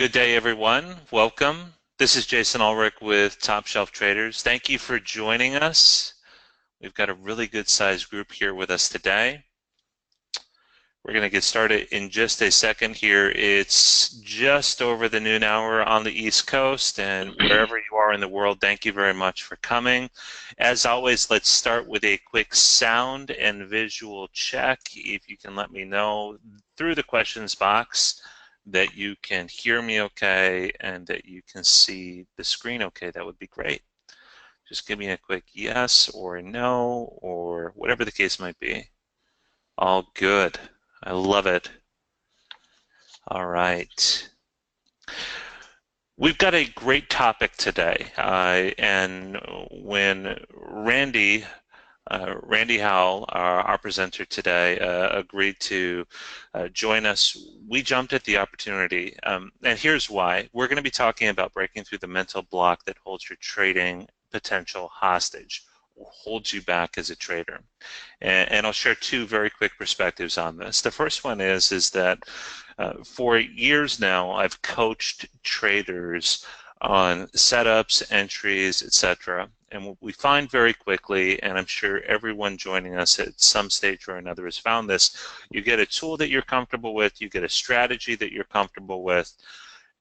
Good day, everyone. Welcome. This is Jason Ulrich with Top Shelf Traders. Thank you for joining us. We've got a really good sized group here with us today. We're going to get started in just a second here. It's just over the noon hour on the East Coast, and wherever you are in the world, thank you very much for coming. As always, let's start with a quick sound and visual check. If you can let me know through the questions box that you can hear me okay and that you can see the screen okay, that would be great. Just give me a quick yes or no or whatever the case might be. All good. I love it. All right. We've got a great topic today, and when Randy Howell, our presenter today, agreed to join us, we jumped at the opportunity. And here's why. We're going to be talking about breaking through the mental block that holds your trading potential hostage, or holds you back as a trader. And I'll share two very quick perspectives on this. The first one is that for years now, I've coached traders on setups, entries, etc. And what we find very quickly, and I'm sure everyone joining us at some stage or another has found this, you get a tool that you're comfortable with, you get a strategy that you're comfortable with,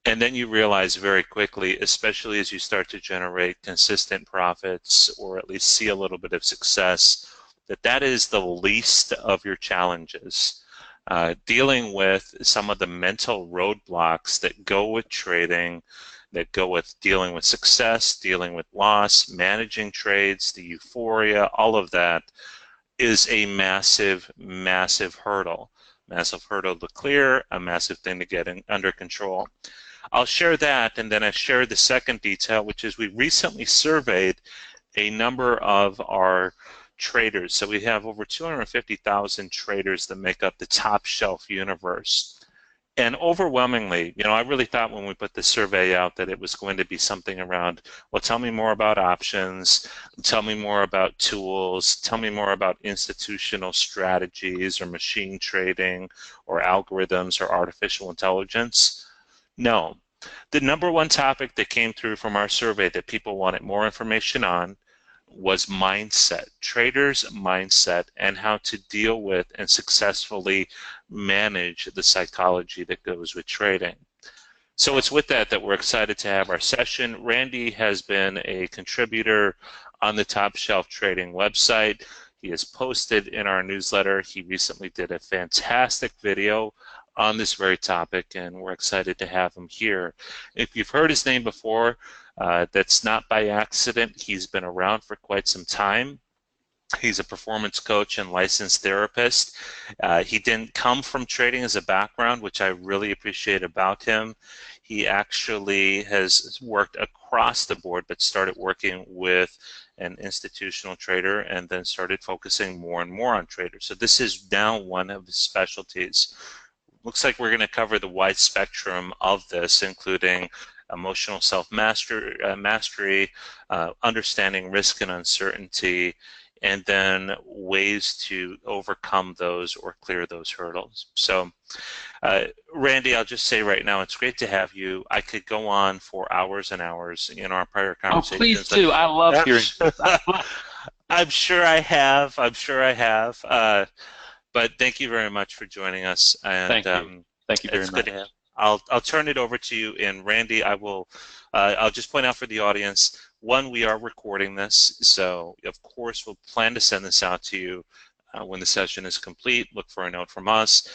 and then you realize very quickly, especially as you start to generate consistent profits or at least see a little bit of success, that that is the least of your challenges. Dealing with some of the mental roadblocks that go with trading, that go with dealing with success, dealing with loss, managing trades, the euphoria, all of that is a massive, massive hurdle. Massive hurdle to clear, a massive thing to get under control. I'll share that, and then I share the second detail, which is we recently surveyed a number of our traders. So we have over 250,000 traders that make up the Top Shelf universe. And overwhelmingly, I really thought when we put the survey out that it was going to be something around, well, tell me more about options, tell me more about tools, tell me more about institutional strategies or machine trading or algorithms or artificial intelligence. No. The number one topic that came through from our survey that people wanted more information on was mindset, traders' mindset, and how to deal with and successfully manage the psychology that goes with trading. So it's with that we're excited to have our session. Randy has been a contributor on the Top Shelf Trading website. He has posted in our newsletter. He recently did a fantastic video on this very topic, and we're excited to have him here. If you've heard his name before, that's not by accident. He's been around for quite some time. He's a performance coach and licensed therapist. He didn't come from trading as a background, which I really appreciate about him. He actually has worked across the board, but started working with an institutional trader and then started focusing more and more on traders. So this is now one of his specialties. Looks like we're going to cover the wide spectrum of this, including emotional self-mastery, understanding risk and uncertainty, and then ways to overcome those or clear those hurdles. So, Randy, I'll just say right now, it's great to have you. I could go on for hours and hours in our prior conversations. Oh, please do. I love hearing this. I'm sure I have. I'm sure I have. But thank you very much for joining us. And Thank you. Thank you very much. I'll turn it over to you. And Randy, I'll just point out for the audience, one, we are recording this, so of course we'll plan to send this out to you when the session is complete. Look for a note from us.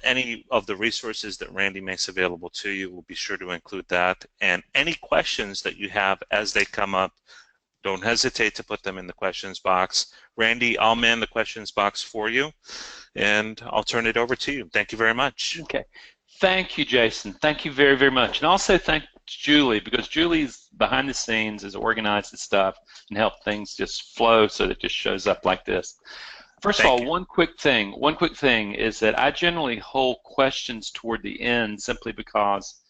Any of the resources that Randy makes available to you, we'll be sure to include that. And any questions that you have as they come up, don't hesitate to put them in the questions box. Randy, I'll man the questions box for you, and I'll turn it over to you. Thank you very much. Okay. Thank you, Jason. Thank you very, very much. And also thank Julie, because Julie's behind the scenes, has organized the stuff and helped things just flow so that it just shows up like this. First of all, one quick thing is that I generally hold questions toward the end simply because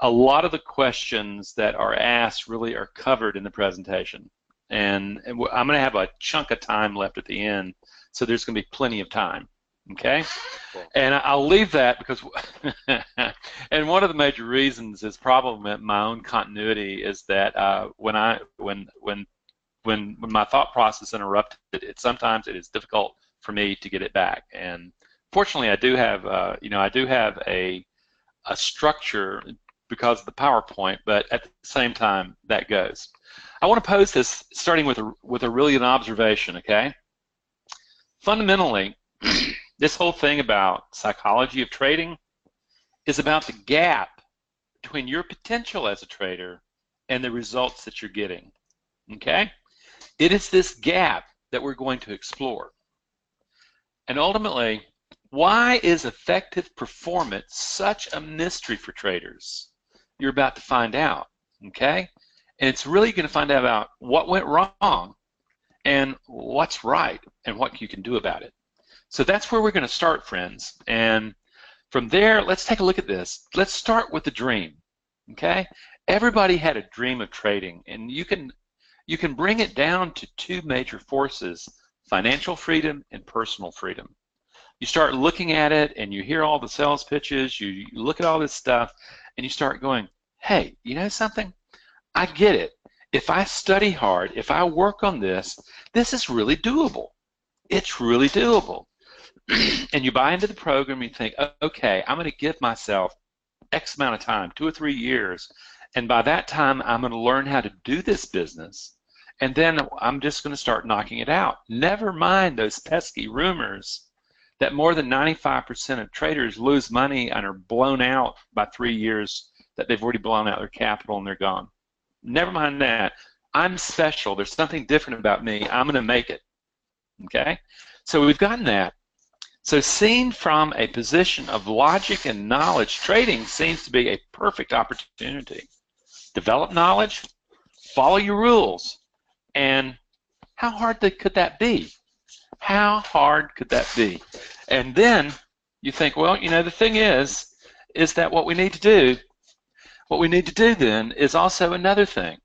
a lot of the questions that are asked really are covered in the presentation. And I'm going to have a chunk of time left at the end, so there's going to be plenty of time. Okay? Cool. And I'll leave that because, and one of the major reasons is probably my own continuity is that when my thought process interrupted, sometimes it is difficult for me to get it back. And fortunately, I do have a structure because of the PowerPoint, but at the same time, that goes. I want to pose this starting with a really an observation. Okay, fundamentally, this whole thing about psychology of trading is about the gap between your potential as a trader and the results that you're getting. Okay? It is this gap that we're going to explore. And ultimately, why is effective performance such a mystery for traders? You're about to find out. Okay? And it's really going to find out about what went wrong and what's right and what you can do about it. So that's where we're going to start, friends. And from there, let's take a look at this. Let's start with the dream. Okay? Everybody had a dream of trading, and you can bring it down to two major forces: financial freedom and personal freedom. You start looking at it, and you hear all the sales pitches. You look at all this stuff, and you start going, "Hey, you know something? I get it. If I study hard, if I work on this, this is really doable. It's really doable." And you buy into the program, you think, okay, I'm going to give myself X amount of time, 2 or 3 years, and by that time I'm going to learn how to do this business, and then I'm just going to start knocking it out. Never mind those pesky rumors that more than 95% of traders lose money and are blown out by 3 years, that they've already blown out their capital and they're gone. Never mind that. I'm special. There's something different about me. I'm going to make it. Okay? So we've gotten that. So seen from a position of logic and knowledge, trading seems to be a perfect opportunity. Develop knowledge, follow your rules, and how hard could that be? How hard could that be? And then you think, well, you know, the thing is that what we need to do then is also another thing.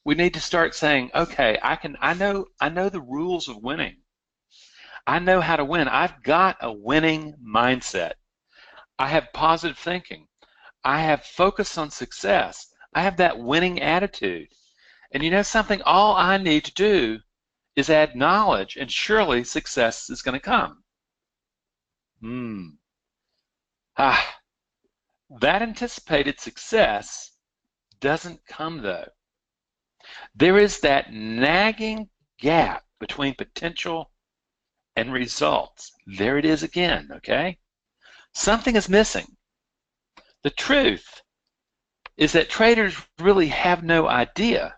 We need to start saying, okay, I know the rules of winning. I know how to win. I've got a winning mindset. I have positive thinking. I have focus on success. I have that winning attitude. And you know something? All I need to do is add knowledge, and surely success is going to come. That anticipated success doesn't come, though. There is that nagging gap between potential and results. There it is again, okay? Something is missing. The truth is that traders really have no idea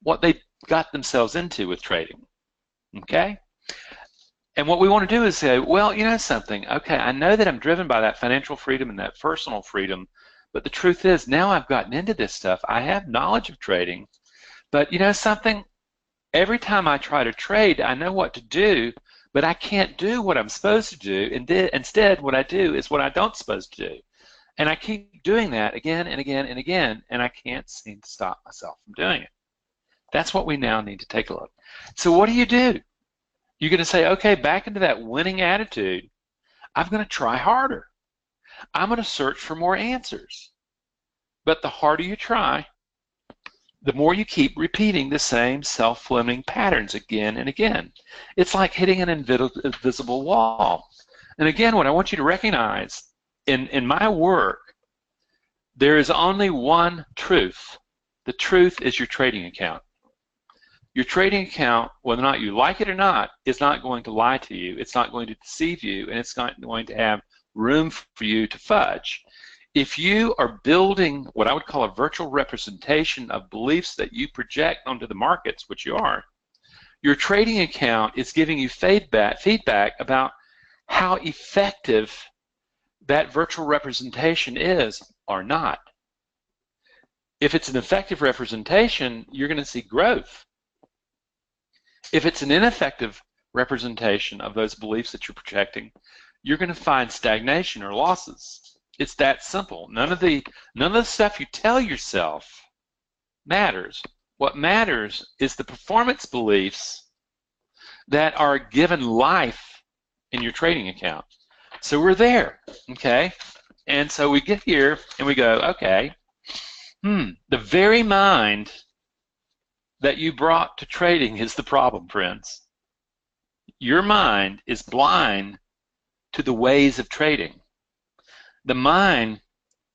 what they got themselves into with trading, okay? And what we want to do is say, well, you know something, okay, I know that I'm driven by that financial freedom and that personal freedom, but the truth is now I've gotten into this stuff. I have knowledge of trading, but you know something? Every time I try to trade, I know what to do, but I can't do what I'm supposed to do. Instead, what I do is what I don't supposed to do. And I keep doing that again and again and again, and I can't seem to stop myself from doing it. That's what we now need to take a look. So what do? You're going to say, okay, back into that winning attitude, I'm going to try harder. I'm going to search for more answers. But the harder you try, the more you keep repeating the same self-limiting patterns again and again. It's like hitting an invisible wall. And again, what I want you to recognize, in my work, there is only one truth. The truth is your trading account. Your trading account, whether or not you like it or not, is not going to lie to you. It's not going to deceive you, and it's not going to have room for you to fudge. If you are building what I would call a virtual representation of beliefs that you project onto the markets, which you are, your trading account is giving you feedback about how effective that virtual representation is or not. If it's an effective representation, you're going to see growth. If it's an ineffective representation of those beliefs that you're projecting, you're going to find stagnation or losses. It's that simple. None of the stuff you tell yourself matters. What matters is the performance beliefs that are given life in your trading account. So we're there, okay? And so we get here and we go, okay, the very mind that you brought to trading is the problem, friends. Your mind is blind to the ways of trading. The mind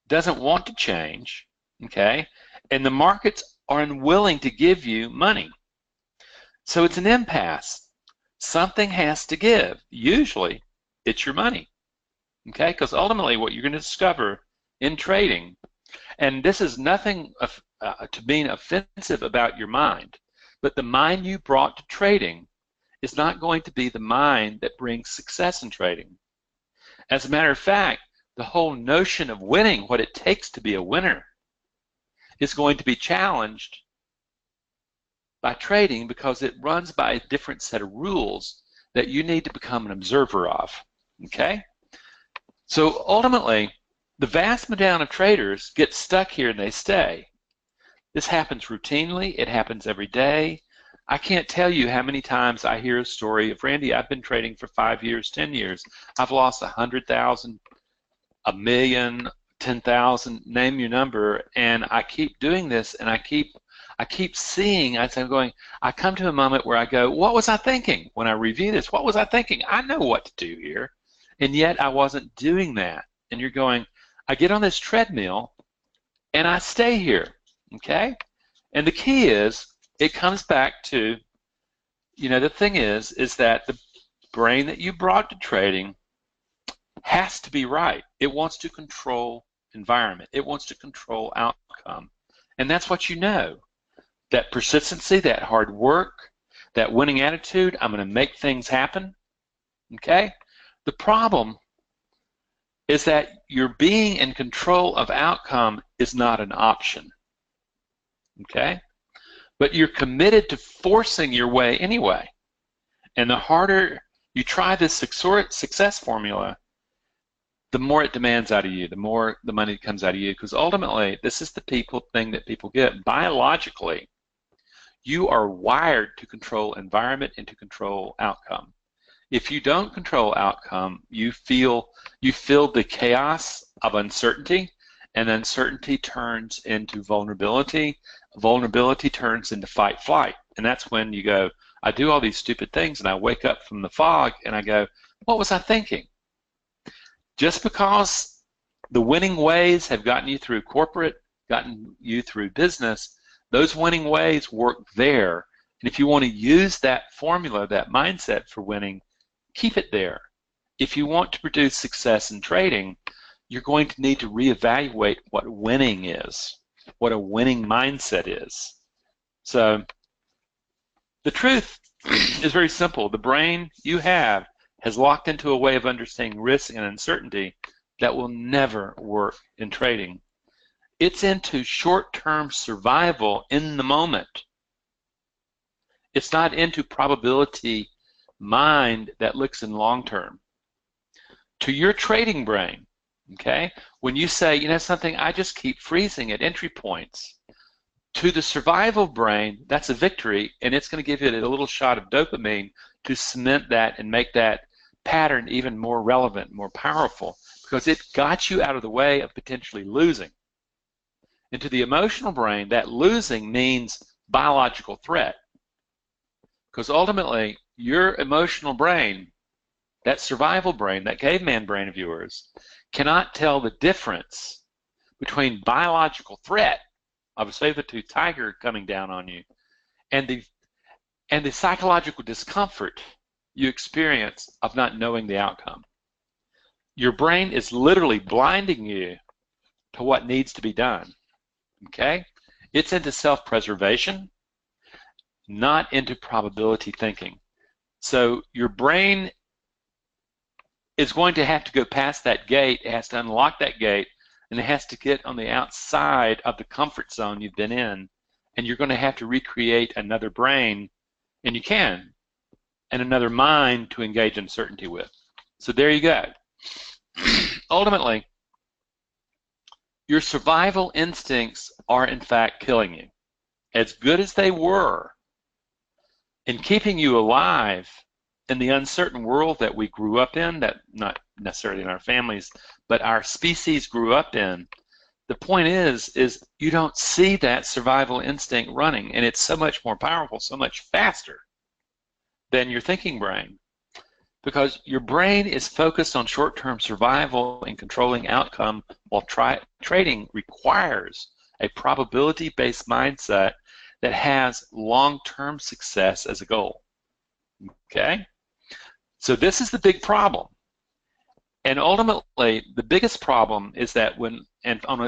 doesn't want to change, okay? And the markets are unwilling to give you money. So it's an impasse. Something has to give. Usually, it's your money, okay? Because ultimately, what you're going to discover in trading, and this is nothing to being offensive about your mind, but the mind you brought to trading is not going to be the mind that brings success in trading. As a matter of fact, the whole notion of winning, what it takes to be a winner, is going to be challenged by trading because it runs by a different set of rules that you need to become an observer of, okay? So ultimately, the vast majority of traders get stuck here and they stay. This happens routinely. It happens every day. I can't tell you how many times I hear a story of, Randy, I've been trading for 5 years, 10 years. I've lost 100,000, a million, 10,000, name your number, and I keep doing this, and I keep seeing, I'm going, I come to a moment where I go, what was I thinking when I review this? What was I thinking? I know what to do here, and yet I wasn't doing that. And you're going, I get on this treadmill, and I stay here, okay? And the key is, it comes back to, the thing is that the brain that you brought to trading has to be right. It wants to control environment. It wants to control outcome. And that's what you know. That persistency, that hard work, that winning attitude, I'm going to make things happen, okay? The problem is that your being in control of outcome is not an option, okay? But you're committed to forcing your way anyway. And the harder you try this success formula, the more it demands out of you, the more the money comes out of you, because ultimately, this is the thing that people get. Biologically, you are wired to control environment and to control outcome. If you don't control outcome, you feel the chaos of uncertainty, and uncertainty turns into vulnerability. Vulnerability turns into fight flight, and that's when you go, I do all these stupid things, and I wake up from the fog and I go, what was I thinking? Just because the winning ways have gotten you through corporate, gotten you through business, those winning ways work there. And if you want to use that formula, that mindset for winning, keep it there. If you want to produce success in trading, you're going to need to reevaluate what winning is, what a winning mindset is. So the truth is very simple. The brain you have has locked into a way of understanding risk and uncertainty that will never work in trading. It's into short-term survival in the moment. It's not into probability mind that looks in long-term. To your trading brain, okay, when you say, something, I just keep freezing at entry points. To the survival brain, that's a victory, and it's going to give it a little shot of dopamine to cement that and make that pattern even more relevant, more powerful, because it got you out of the way of potentially losing. And to the emotional brain, that losing means biological threat. Because ultimately, your emotional brain, that survival brain, that caveman brain of yours, cannot tell the difference between biological threat of a saber-toothed tiger coming down on you and the psychological discomfort you experience of not knowing the outcome. Your brain is literally blinding you to what needs to be done, okay? It's into self-preservation, not into probability thinking. So your brain is going to have to go past that gate. It has to unlock that gate, and it has to get on the outside of the comfort zone you've been in, and you're going to have to recreate another brain, and you can, and another mind to engage uncertainty with. So there you go. Ultimately, your survival instincts are in fact killing you. As good as they were in keeping you alive in the uncertain world that we grew up in, that not necessarily in our families, but our species grew up in, the point is you don't see that survival instinct running, and it's so much more powerful, so much faster than your thinking brain, because your brain is focused on short-term survival and controlling outcome, while trading requires a probability-based mindset that has long-term success as a goal. Okay? So this is the big problem. And ultimately, the biggest problem is that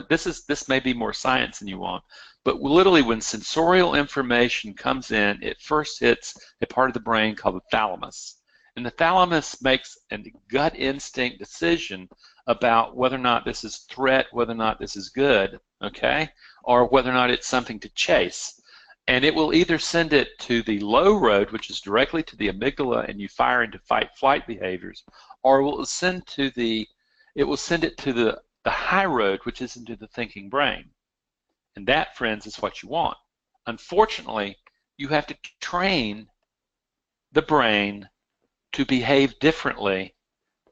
this may be more science than you want, but literally when sensorial information comes in, it first hits a part of the brain called the thalamus. And the thalamus makes a gut instinct decision about whether or not this is threat, whether or not this is good, okay, or whether or not it's something to chase. And it will either send it to the low road, which is directly to the amygdala, and you fire into fight-flight behaviors, or it will send it to the high road, which is into the thinking brain. And that, friends, is what you want. Unfortunately, you have to train the brain to behave differently,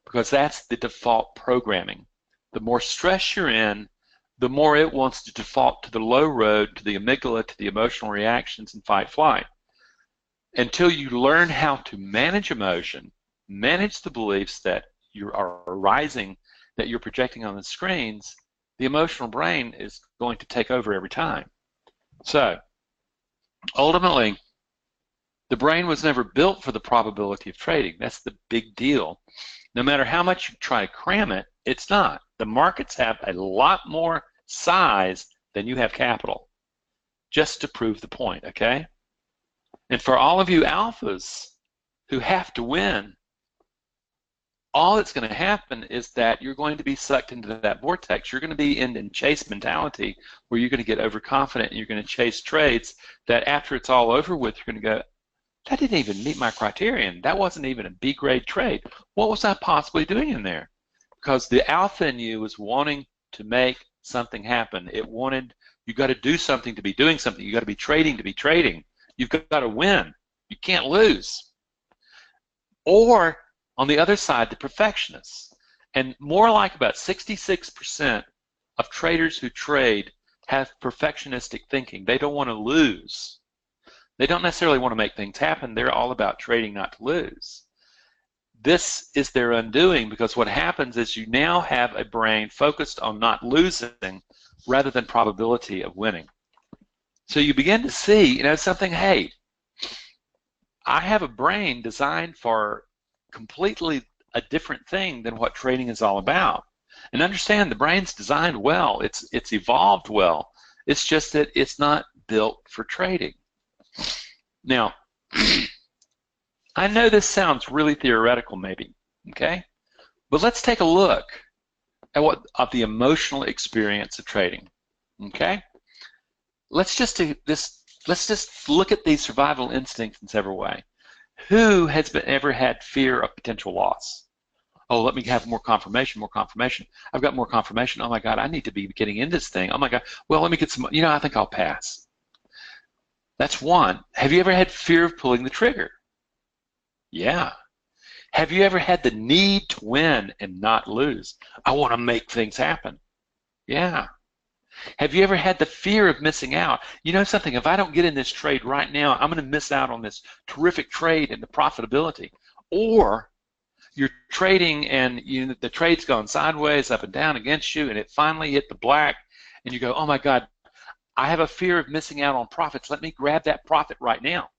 because that's the default programming. The more stress you're in, the more it wants to default to the low road, to the amygdala, to the emotional reactions and fight-flight. Until you learn how to manage emotion, manage the beliefs that you are arising, that you're projecting on the screens, the emotional brain is going to take over every time. So, ultimately, the brain was never built for the probability of trading. That's the big deal. No matter how much you try to cram it, it's not. The markets have a lot more size than you have capital, just to prove the point, okay? And for all of you alphas who have to win, all that's going to happen is that you're going to be sucked into that vortex. You're going to be in chase mentality, where you're going to get overconfident and you're going to chase trades that after it's all over with, you're going to go, that didn't even meet my criterion. That wasn't even a B-grade trade. What was I possibly doing in there? Because the alpha in you was wanting to make something happen. It wanted, you got to do something to be doing something. You got to be trading to be trading. You've got to win. You can't lose. Or on the other side, the perfectionists. And more like about 66% of traders who trade have perfectionistic thinking. They don't want to lose. They don't necessarily want to make things happen. They're all about trading not to lose. This is their undoing, because what happens is you now have a brain focused on not losing rather than probability of winning. So you begin to see, something, hey, I have a brain designed for completely a different thing than what trading is all about. And understand, the brain's designed well. It's evolved well. It's just that it's not built for trading. Now, I know this sounds really theoretical maybe, okay? But let's take a look at the emotional experience of trading, okay? Let's just look at these survival instincts in several ways. Who has ever had fear of potential loss? Oh, let me have more confirmation, more confirmation. I've got more confirmation. Oh my God, I need to be getting in this thing. Oh my God, well, let me get some, I think I'll pass. That's one. Have you ever had fear of pulling the trigger? Yeah. Have you ever had the need to win and not lose? I want to make things happen. Yeah. Have you ever had the fear of missing out? You know something, if I don't get in this trade right now, I'm going to miss out on this terrific trade and the profitability. Or you're trading and the trade's gone sideways, up and down against you, and it finally hit the black, and you go, oh my God, I have a fear of missing out on profits. Let me grab that profit right now.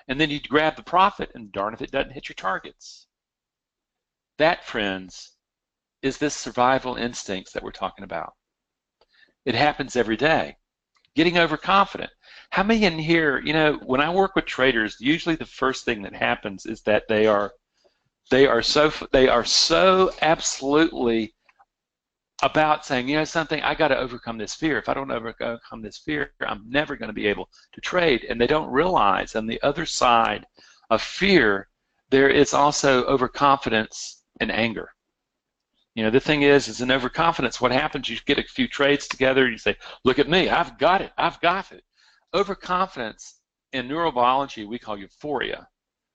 And then you grab the profit, and darn if it doesn't hit your targets. That, friends, is this survival instincts that we're talking about. It happens every day. Getting overconfident. How many in here, when I work with traders, usually the first thing that happens is that they are so absolutely about saying, something, I got to overcome this fear. If I don't overcome this fear, I'm never going to be able to trade. And they don't realize on the other side of fear, there is also overconfidence and anger. The thing is in overconfidence, what happens, you get a few trades together, and you say, look at me, I've got it, I've got it. Overconfidence, in neurobiology, we call euphoria.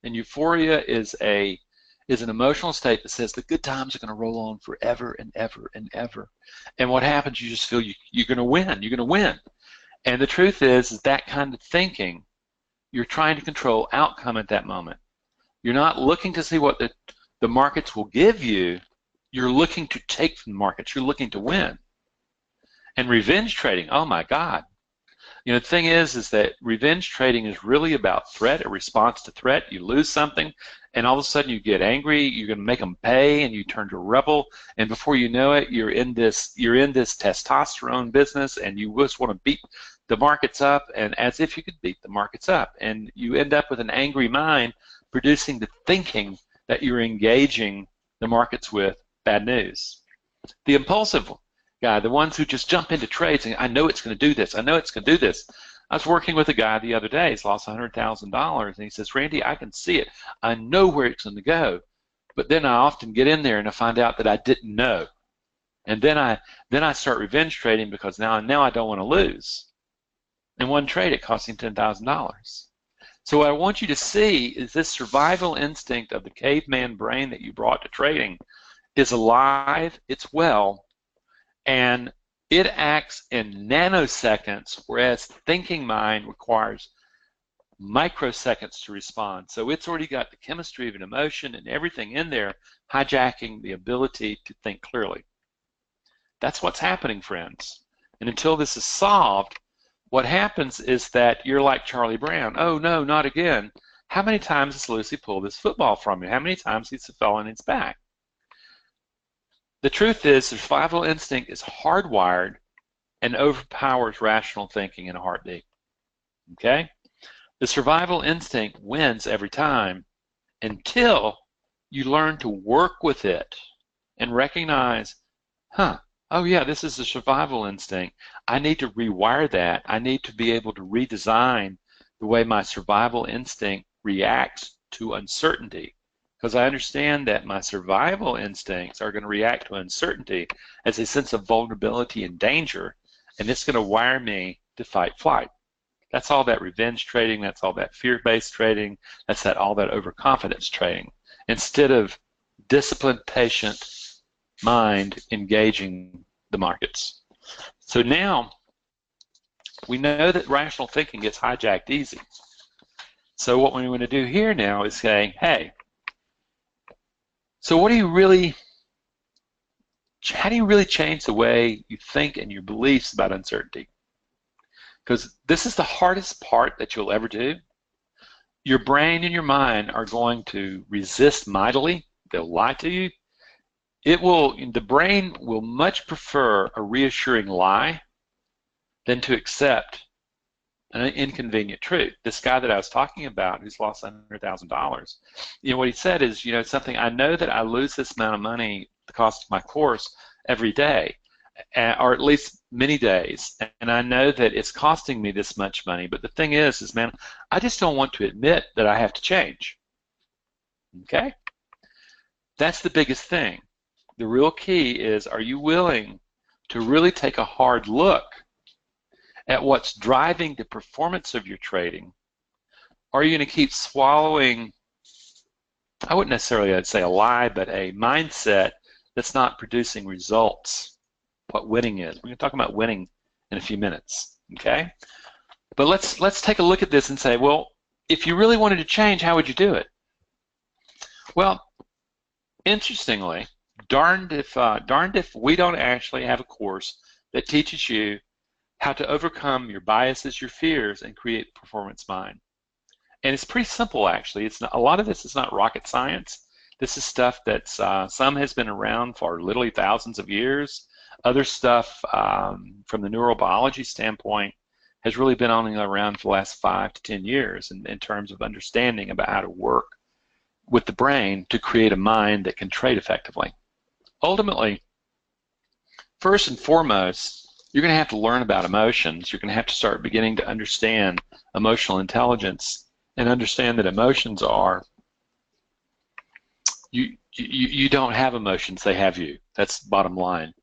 And euphoria is an emotional state that says the good times are going to roll on forever and ever and ever. And what happens, you just feel you're going to win. You're going to win. And the truth is that kind of thinking, you're trying to control outcome at that moment. You're not looking to see what the markets will give you. You're looking to take from the markets. You're looking to win. And revenge trading, oh my God. You know, the thing is that revenge trading is really about threat, a response to threat. You lose something, and all of a sudden you get angry. You're going to make them pay, and you turn to a rebel. And before you know it, you're in this testosterone business, and you just want to beat the markets up, and as if you could beat the markets up. And you end up with an angry mind, producing the thinking that you're engaging the markets with bad news. The impulsive guy, the ones who just jump into trades and I know it's going to do this, I know it's going to do this. I was working with a guy the other day, he's lost $100,000, and he says, Randy, I can see it. I know where it's going to go. But then I often get in there and I find out that I didn't know. And then I start revenge trading because now I don't want to lose. In one trade, it cost him $10,000. So what I want you to see is this survival instinct of the caveman brain that you brought to trading is alive, it's well, and it acts in nanoseconds, whereas thinking mind requires microseconds to respond. So it's already got the chemistry of an emotion and everything in there, hijacking the ability to think clearly. That's what's happening, friends. And until this is solved, what happens is that you're like Charlie Brown. Oh, no, not again. How many times has Lucy pulled this football from you? How many times he's fell on its back? The truth is, the survival instinct is hardwired and overpowers rational thinking in a heartbeat. Okay? The survival instinct wins every time until you learn to work with it and recognize, oh yeah, this is a survival instinct. I need to rewire that. I need to be able to redesign the way my survival instinct reacts to uncertainty. Because I understand that my survival instincts are going to react to uncertainty as a sense of vulnerability and danger, and it's going to wire me to fight flight. That's all that revenge trading, that's all that fear-based trading, that's all that overconfidence trading. Instead of disciplined, patient mind engaging the markets. So now we know that rational thinking gets hijacked easy. So what we want to do here now is say, hey, so how do you really change the way you think and your beliefs about uncertainty? Because this is the hardest part that you'll ever do. Your brain and your mind are going to resist mightily. They'll lie to you. The brain will much prefer a reassuring lie than to accept an inconvenient truth. This guy that I was talking about who's lost $100,000, what he said is, something, I know that I lose this amount of money, the cost of my course, every day, or at least many days, and I know that it's costing me this much money, but the thing is, man, I just don't want to admit that I have to change. Okay? That's the biggest thing. The real key is, are you willing to really take a hard look at what's driving the performance of your trading? Or are you going to keep swallowing, I wouldn't necessarily say a lie, but a mindset that's not producing results? What winning is. We're going to talk about winning in a few minutes, okay? But let's take a look at this and say, well, if you really wanted to change, how would you do it? Well, interestingly, darned if we don't actually have a course that teaches you how to overcome your biases, your fears, and create a performance mind. And it's pretty simple, actually. A lot of this is not rocket science. This is stuff that's some has been around for literally thousands of years. Other stuff, from the neurobiology standpoint, has really been only around for the last 5 to 10 years in terms of understanding about how to work with the brain to create a mind that can trade effectively. Ultimately, first and foremost, you're going to have to learn about emotions. You're going to have to start beginning to understand emotional intelligence and understand that emotions are, you don't have emotions, they have you. That's bottom line.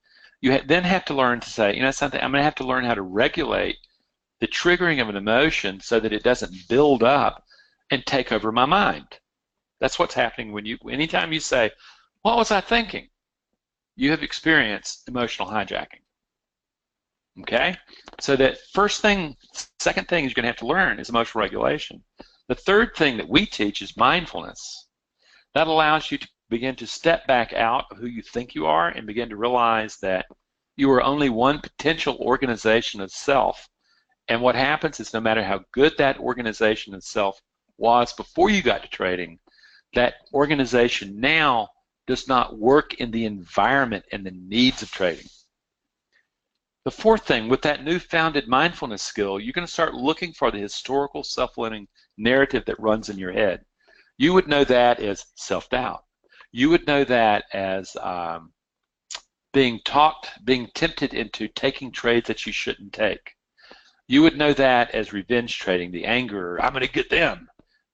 You then have to learn to say, something, I'm going to have to learn how to regulate the triggering of an emotion so that it doesn't build up and take over my mind. That's what's happening when anytime you say, what was I thinking? You have experienced emotional hijacking. Okay? So that second thing you're going to have to learn is emotional regulation. The third thing that we teach is mindfulness. That allows you to begin to step back out of who you think you are and begin to realize that you are only one potential organization of self. And what happens is no matter how good that organization of self was before you got to trading, that organization now does not work in the environment and the needs of trading. The fourth thing, with that newfounded mindfulness skill, you're going to start looking for the historical self-limiting narrative that runs in your head. You would know that as self-doubt. You would know that as being tempted into taking trades that you shouldn't take. You would know that as revenge trading, the anger, I'm going to get them.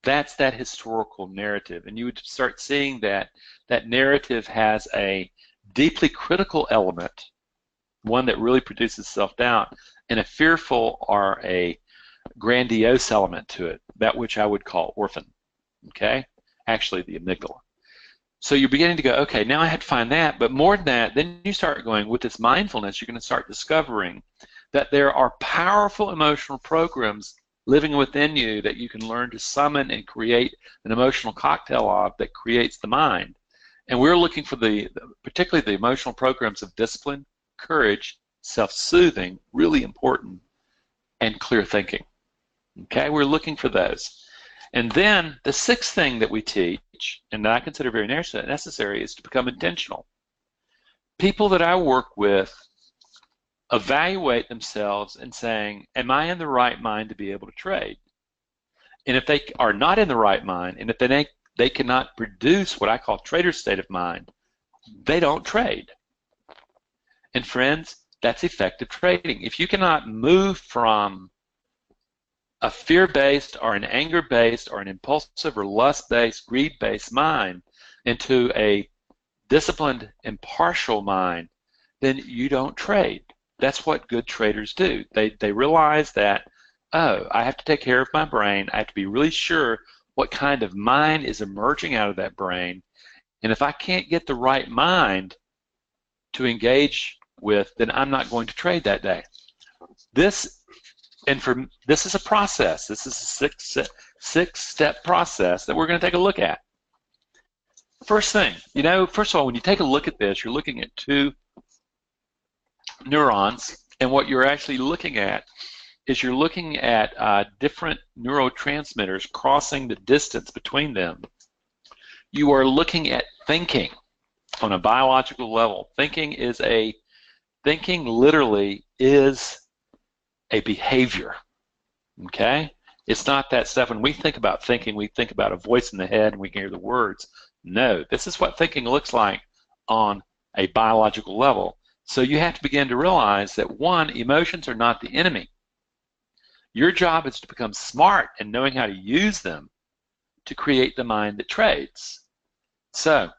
That's that historical narrative. And you would start seeing that that narrative has a deeply critical element, one that really produces self-doubt, and a fearful or a grandiose element to it, that which I would call orphan, okay? Actually, the amygdala. So you're beginning to go, okay, now I had to find that, but more than that, then you start going, with this mindfulness, you're going to start discovering that there are powerful emotional programs living within you that you can learn to summon and create an emotional cocktail of that creates the mind. And we're looking for particularly the emotional programs of discipline, courage, self-soothing, really important, and clear thinking. Okay, we're looking for those. And then the sixth thing that we teach, and that I consider very necessary, is to become intentional. People that I work with evaluate themselves and saying, am I in the right mind to be able to trade? And if they are not in the right mind, and if they cannot produce what I call trader state of mind, they don't trade. And friends, that's effective trading. If you cannot move from a fear-based or an anger-based or an impulsive or lust-based, greed-based mind into a disciplined, impartial mind, then you don't trade. That's what good traders do. They realize that, oh, I have to take care of my brain. I have to be really sure what kind of mind is emerging out of that brain. And if I can't get the right mind to engage with, then I'm not going to trade that day. This is a process. This is a six-step process that we're going to take a look at. First thing, first of all, when you take a look at this, you're looking at two neurons, and what you're actually looking at is you're looking at different neurotransmitters crossing the distance between them. You are looking at thinking on a biological level. Thinking literally is a behavior, okay? It's not that stuff. When we think about thinking, we think about a voice in the head and we can hear the words. No, this is what thinking looks like on a biological level. So you have to begin to realize that, one, emotions are not the enemy. Your job is to become smart and knowing how to use them to create the mind that trades. So,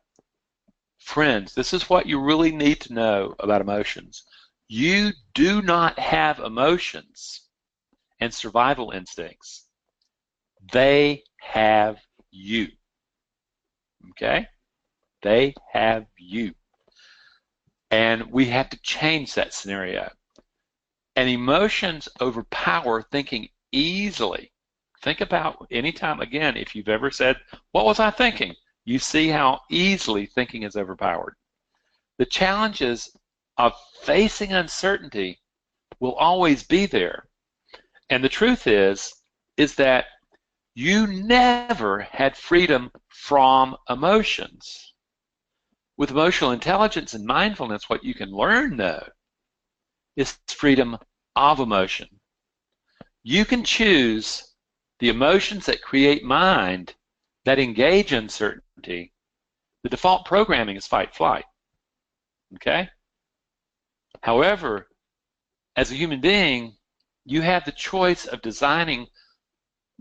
friends, this is what you really need to know about emotions. You do not have emotions and survival instincts. They have you. Okay? They have you. And we have to change that scenario. And emotions overpower thinking easily. Think about any time, again, if you've ever said, what was I thinking? You see how easily thinking is overpowered. The challenges of facing uncertainty will always be there. And the truth is that you never had freedom from emotions. With emotional intelligence and mindfulness, what you can learn, though, is freedom of emotion. You can choose the emotions that create mind that engage uncertainty. The default programming is fight-flight. Okay? However, as a human being, you have the choice of designing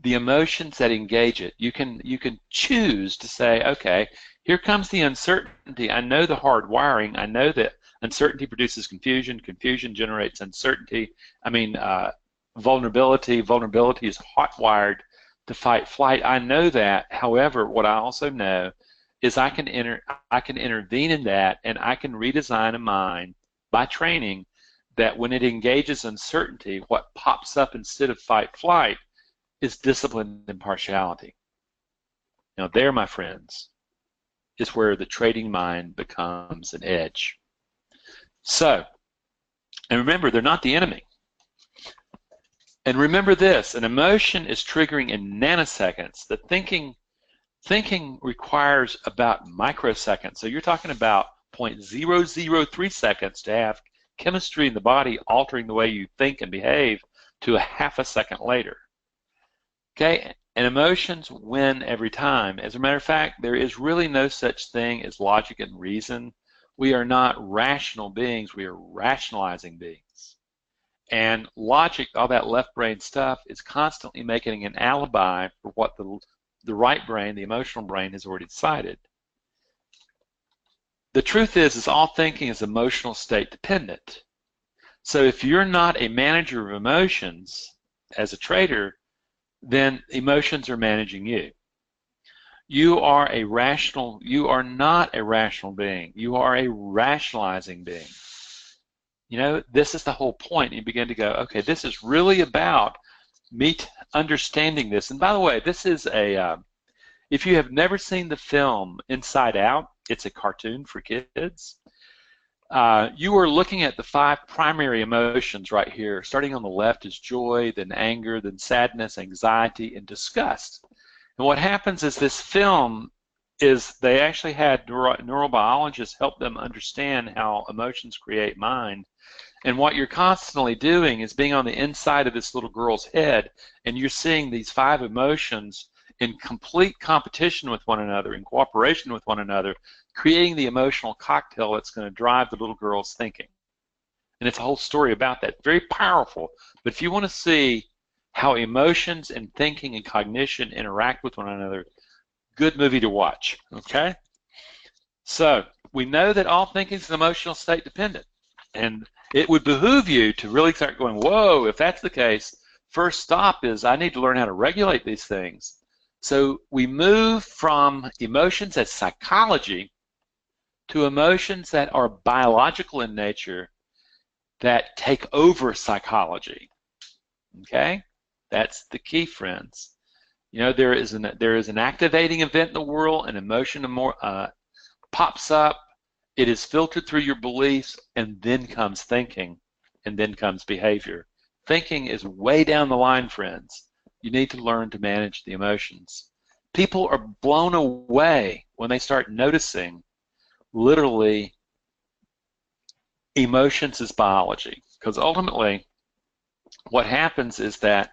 the emotions that engage it. You can choose to say, okay, here comes the uncertainty. I know the hard wiring. I know that uncertainty produces confusion. Confusion generates uncertainty. Vulnerability. Vulnerability is hot-wired to fight flight. I know that. However, what I also know is I can intervene in that, and I can redesign a mind by training that when it engages uncertainty, what pops up instead of fight flight is discipline and impartiality. Now there, my friends, is where the trading mind becomes an edge. So, and remember, they're not the enemy. And remember this, an emotion is triggering in nanoseconds. The thinking requires about microseconds. So you're talking about 0.003 seconds to have chemistry in the body altering the way you think and behave to a half a second later. Okay, and emotions win every time. As a matter of fact, there is really no such thing as logic and reason. We are not rational beings, we are rationalizing beings. And logic, all that left brain stuff, is constantly making an alibi for what the right brain, the emotional brain, has already decided. The truth is all thinking is emotional state dependent. So if you're not a manager of emotions as a trader, then emotions are managing you. You are not a rational being. You are a rationalizing being. You know, this is the whole point. You begin to go, okay, this is really about me understanding this. And by the way, this is if you have never seen the film Inside Out, it's a cartoon for kids. You are looking at the 5 primary emotions right here. Starting on the left is joy, then anger, then sadness, anxiety, and disgust. And what happens is this film is they actually had neurobiologists help them understand how emotions create mind. And what you're constantly doing is being on the inside of this little girl's head, and you're seeing these 5 emotions in complete competition with one another, in cooperation with one another, creating the emotional cocktail that's going to drive the little girl's thinking. And it's a whole story about that. Very powerful. But if you want to see how emotions and thinking and cognition interact with one another, good movie to watch, okay? So we know that all thinking is an emotional state dependent. And it would behoove you to really start going, whoa, if that's the case, first stop is I need to learn how to regulate these things. So we move from emotions as psychology to emotions that are biological in nature that take over psychology. Okay? That's the key, friends. You know, there is an activating event in the world, an emotion pops up, it is filtered through your beliefs, and then comes thinking, and then comes behavior. Thinking is way down the line, friends. You need to learn to manage the emotions. People are blown away when they start noticing literally emotions as biology, because ultimately what happens is that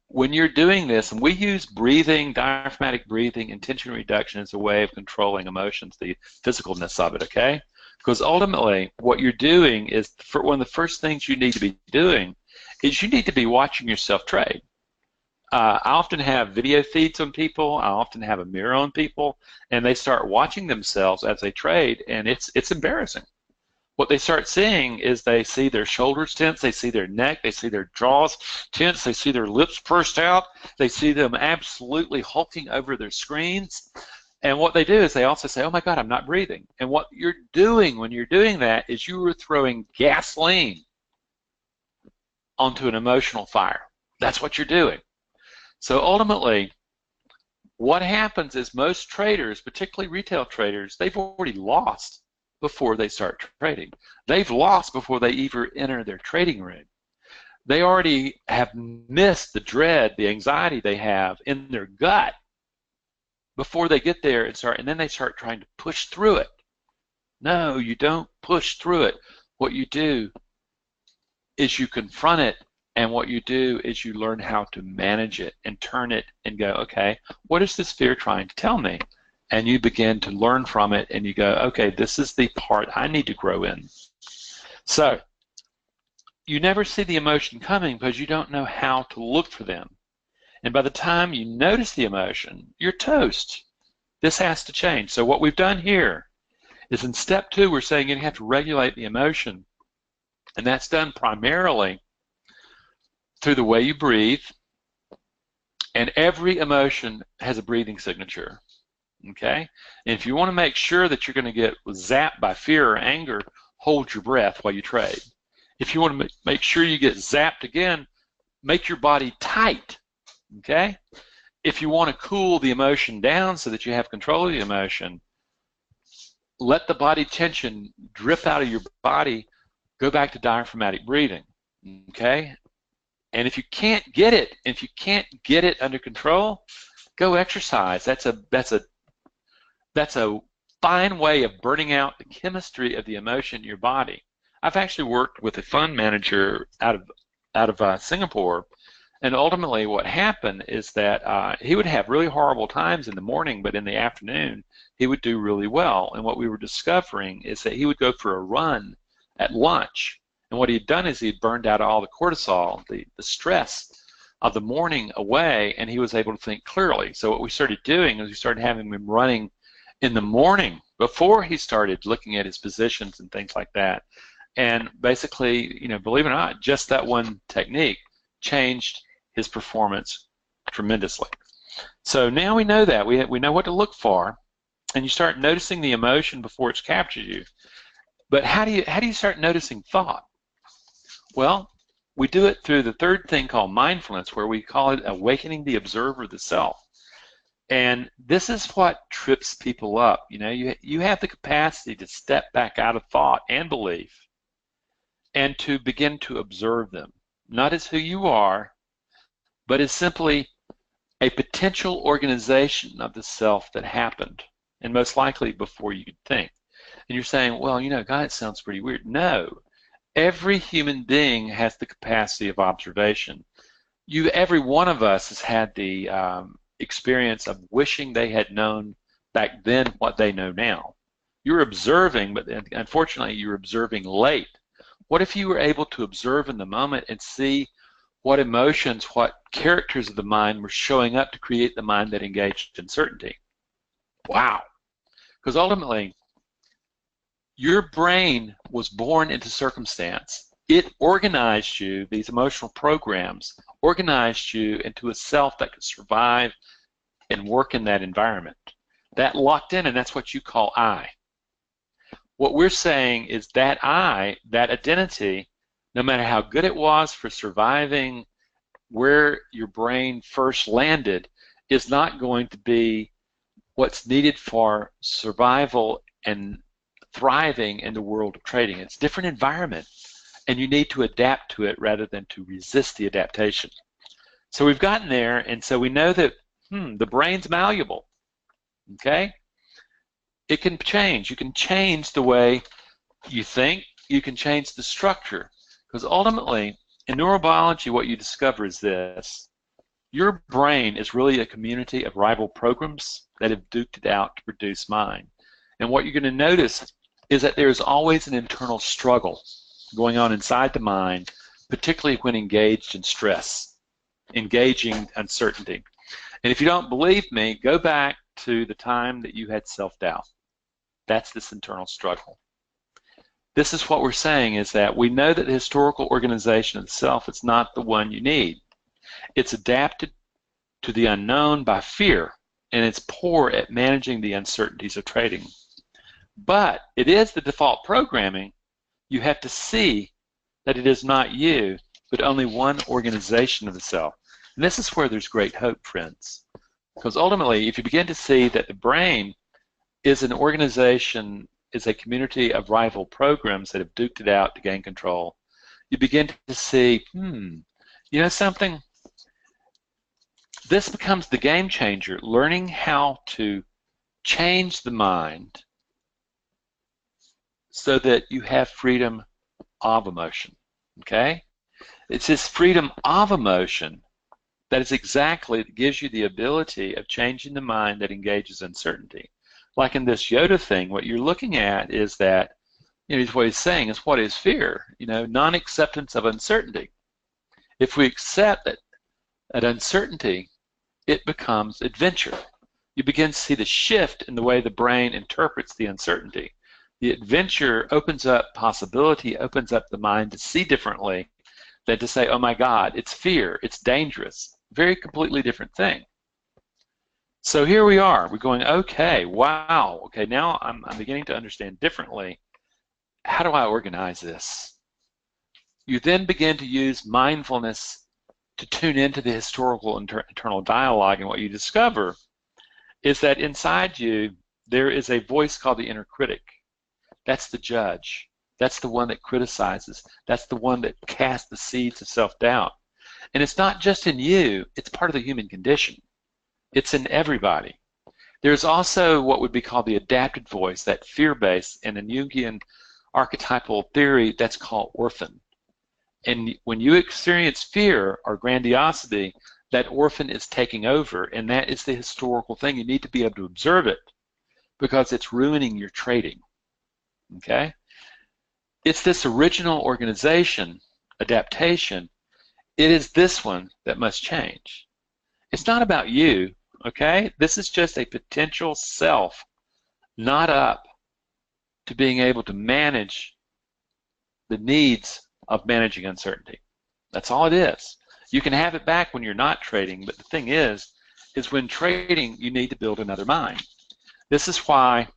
when you're doing this, and we use breathing, diaphragmatic breathing, and tension reduction as a way of controlling emotions, the physicalness of it, okay? Because ultimately what you're doing is, one of the first things you need to be doing is you need to be watching yourself trade. I often have video feeds on people, I often have a mirror on people, and they start watching themselves as they trade, and it's embarrassing. What they start seeing is they see their shoulders tense, they see their neck, they see their jaws tense, they see their lips pursed out, they see them absolutely hulking over their screens. And what they do is they also say, oh my God, I'm not breathing. And what you're doing when you're doing that is you are throwing gasoline onto an emotional fire. That's what you're doing. So ultimately, what happens is most traders, particularly retail traders, they've already lost before they start trading. They've lost before they even enter their trading room. They already have missed the dread, the anxiety they have in their gut before they get there and then they start trying to push through it. No, you don't push through it. What you do is you confront it, and what you do is you learn how to manage it and turn it and go, okay, what is this fear trying to tell me? And you begin to learn from it, and you go, okay, this is the part I need to grow in. So you never see the emotion coming because you don't know how to look for them. And by the time you notice the emotion, you're toast. This has to change. So what we've done here is in step 2, we're saying you have to regulate the emotion. And that's done primarily through the way you breathe And every emotion has a breathing signature. Okay? And if you want to make sure that you're going to get zapped by fear or anger, hold your breath while you trade. If you want to make sure you get zapped again, make your body tight. Okay? If you want to cool the emotion down so that you have control of the emotion, let the body tension drip out of your body, go back to diaphragmatic breathing. Okay? And if you can't get it under control, go exercise. That's a fine way of burning out the chemistry of the emotion in your body. I've actually worked with a fund manager out of Singapore, and ultimately what happened is that he would have really horrible times in the morning, but in the afternoon he would do really well. And what we were discovering is that he would go for a run at lunch, and what he had done is he had burned out all the cortisol, the stress of the morning away, and he was able to think clearly. So what we started doing is we started having him running in the morning before he started looking at his positions and things like that. And basically, believe it or not, just that one technique changed his performance tremendously. So now we know that. We know what to look for, and you start noticing the emotion before it's captured you. But how do you start noticing thought? Well, we do it through the third thing called mindfulness, where we call it awakening the observer of the self. And this is what trips people up. You have the capacity to step back out of thought and belief and to begin to observe them, not as who you are, but as simply a potential organization of the self that happened, and most likely before you could think. And you're saying, well, God, it sounds pretty weird. No. Every human being has the capacity of observation. Every one of us has had the experience of wishing they had known back then what they know now. You're observing, but unfortunately you're observing late. What if you were able to observe in the moment and see what emotions, what characters of the mind were showing up to create the mind that engaged in certainty? Wow. Because ultimately, your brain was born into circumstance. It organized you, these emotional programs, organized you into a self that could survive and work in that environment. That locked in, and that's what you call I. What we're saying is that I, that identity, no matter how good it was for surviving where your brain first landed, is not going to be what's needed for survival and thriving in the world of trading. It's a different environment, and you need to adapt to it rather than to resist the adaptation. So we've gotten there, and so we know that the brain's malleable. Okay? It can change. You can change the way you think. You can change the structure. Because ultimately, in neurobiology, what you discover is this. Your brain is really a community of rival programs that have duked it out to produce mind. And what you're going to notice is that there's always an internal struggle going on inside the mind, particularly when engaged in stress, engaging uncertainty. And if you don't believe me, go back to the time that you had self-doubt. That's this internal struggle. This is what we're saying, is that we know that the historical organization of the self is not the one you need. It's adapted to the unknown by fear, and it's poor at managing the uncertainties of trading. But it is the default programming. You have to see that it is not you, but only one organization of the self. And this is where there's great hope, friends. Because ultimately, if you begin to see that the brain is an organization, is a community of rival programs that have duked it out to gain control, you begin to see, you know something? This becomes the game changer, learning how to change the mind so that you have freedom of emotion, okay? It's this freedom of emotion that is exactly, that gives you the ability of changing the mind that engages uncertainty. Like in this Yoda thing, what you're looking at is that, what he's saying is, what is fear? Non-acceptance of uncertainty. If we accept that uncertainty, it becomes adventure. You begin to see the shift in the way the brain interprets the uncertainty. The adventure opens up possibility, opens up the mind to see differently than to say, oh my God, it's fear, it's dangerous. Very completely different thing. So here we are. We're going, okay, wow, okay, now I'm beginning to understand differently. How do I organize this? You then begin to use mindfulness to tune into the historical internal dialogue, and what you discover is that inside you there is a voice called the inner critic. That's the judge. That's the one that criticizes. That's the one that casts the seeds of self-doubt. And it's not just in you, it's part of the human condition. It's in everybody. There's also what would be called the adapted voice, that fear-based, and in Jungian archetypal theory, that's called orphan. And when you experience fear or grandiosity, that orphan is taking over, and that is the historical thing. You need to be able to observe it because it's ruining your trading. Okay? It's this original organization, adaptation. It is this one that must change. It's not about you, okay? This is just a potential self not up to being able to manage the needs of managing uncertainty. That's all it is. You can have it back when you're not trading, but the thing is when trading, you need to build another mind. This is why,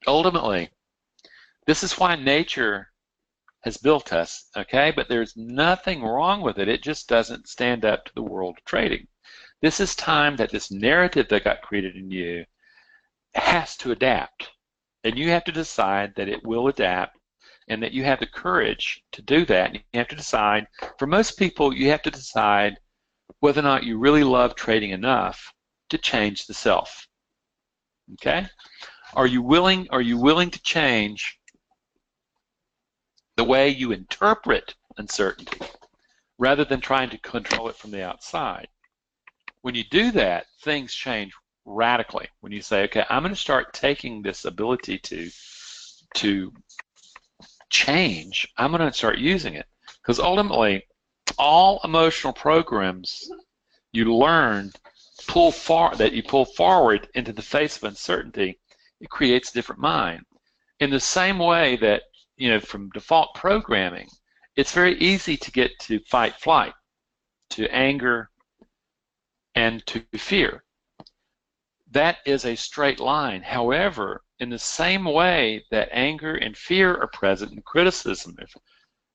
ultimately, this is why nature has built us, okay? But there's nothing wrong with it. It just doesn't stand up to the world of trading. This is time that this narrative that got created in you has to adapt. And you have to decide that it will adapt and that you have the courage to do that. And you have to decide, for most people, you have to decide whether or not you really love trading enough to change the self. Okay? Are you willing to change the way you interpret uncertainty rather than trying to control it from the outside? When you do that, things change radically. When you say, okay, I'm going to start taking this ability to change, I'm going to start using it. Because ultimately, all emotional programs you learn that you pull forward into the face of uncertainty, it creates a different mind. In the same way that, from default programming, it's very easy to get to fight, flight, to anger, and to fear. That is a straight line. However, in the same way that anger and fear are present in criticism,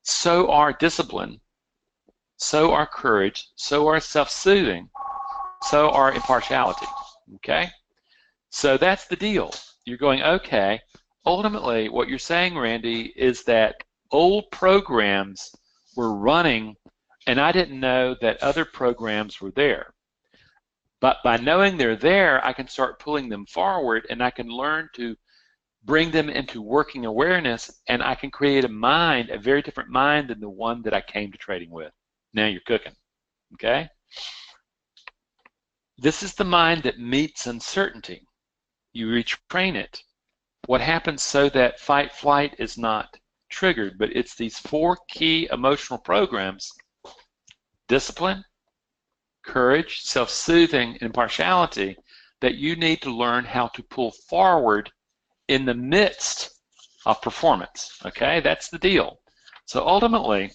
so are discipline, so are courage, so are self-soothing, so are impartiality. Okay? So that's the deal. You're going, okay, ultimately what you're saying, Randy, is that old programs were running and I didn't know that other programs were there. But by knowing they're there, I can start pulling them forward and I can learn to bring them into working awareness, and I can create a mind, a very different mind than the one that I came to trading with. Now you're cooking, okay? This is the mind that meets uncertainty. You retrain it. What happens so that fight, flight is not triggered, but it's these 4 key emotional programs: discipline, courage, self-soothing, and impartiality, that you need to learn how to pull forward in the midst of performance. Okay, that's the deal. So ultimately,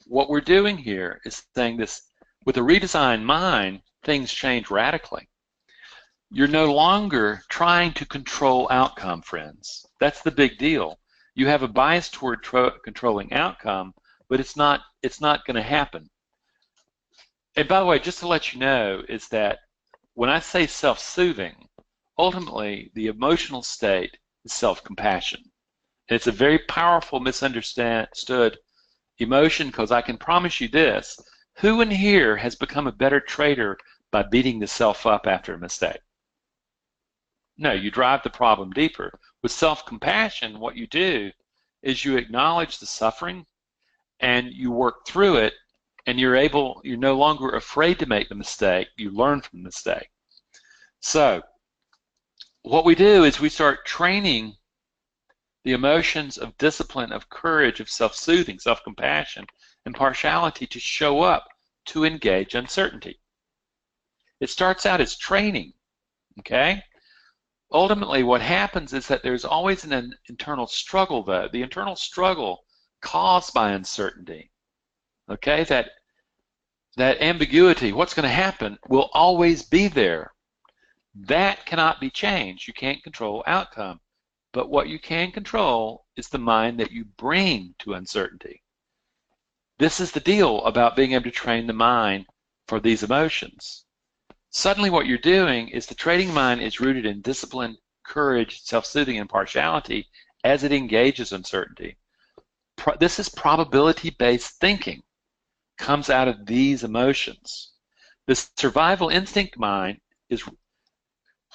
what we're doing here is saying this: with a redesigned mind, things change radically. You're no longer trying to control outcome, friends. That's the big deal. You have a bias toward controlling outcome, but it's not going to happen. And by the way, just to let you know, is that when I say self-soothing, ultimately the emotional state is self-compassion. And it's a very powerful misunderstood emotion, because I can promise you this: who in here has become a better trader by beating the self up after a mistake? No, you drive the problem deeper. With self-compassion, what you do is you acknowledge the suffering and you work through it, and you're no longer afraid to make the mistake. You learn from the mistake. So what we do is we start training the emotions of discipline, of courage, of self-soothing, self-compassion, and partiality to show up to engage uncertainty. It starts out as training, okay? Ultimately, what happens is that there's always an internal struggle, though. The internal struggle caused by uncertainty, Okay, that ambiguity, what's going to happen, will always be there. That cannot be changed. You can't control outcome. But what you can control is the mind that you bring to uncertainty. This is the deal about being able to train the mind for these emotions. Suddenly what you're doing is the trading mind is rooted in discipline, courage, self-soothing, and impartiality as it engages uncertainty. This is probability-based thinking. Comes out of these emotions. The survival instinct mind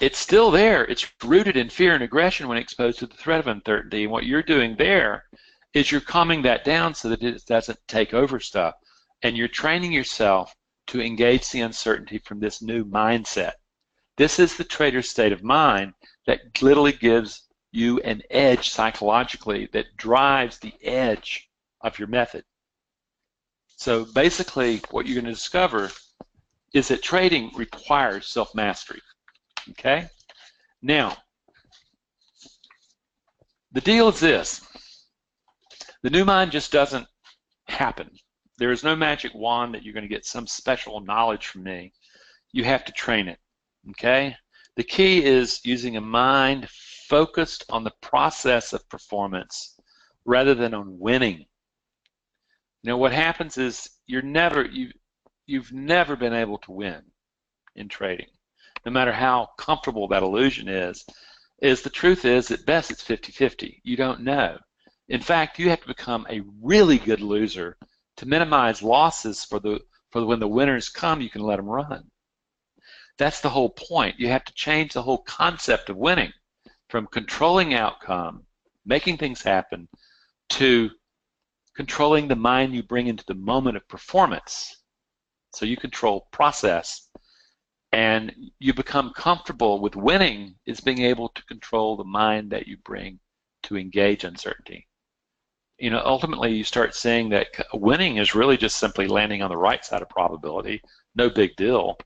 it's still there. It's rooted in fear and aggression when exposed to the threat of uncertainty. And what you're doing there is you're calming that down so that it doesn't take over stuff. And you're training yourself to engage the uncertainty from this new mindset. This is the trader's state of mind that literally gives you an edge psychologically that drives the edge of your method. So basically what you're going to discover is that trading requires self-mastery. Okay? Now, the deal is this. The new mind just doesn't happen. There is no magic wand that you're going to get some special knowledge from me. You have to train it. Okay? The key is using a mind focused on the process of performance rather than on winning. You know, what happens is you've never been able to win in trading. No matter how comfortable that illusion is the truth is at best it's 50-50. You don't know. In fact, you have to become a really good loser to minimize losses for when the winners come, you can let them run. That's the whole point. You have to change the whole concept of winning from controlling outcome, making things happen, to controlling the mind you bring into the moment of performance. So you control process, and you become comfortable with winning is being able to control the mind that you bring to engage uncertainty. You know, ultimately you start seeing that winning is really just simply landing on the right side of probability, no big deal.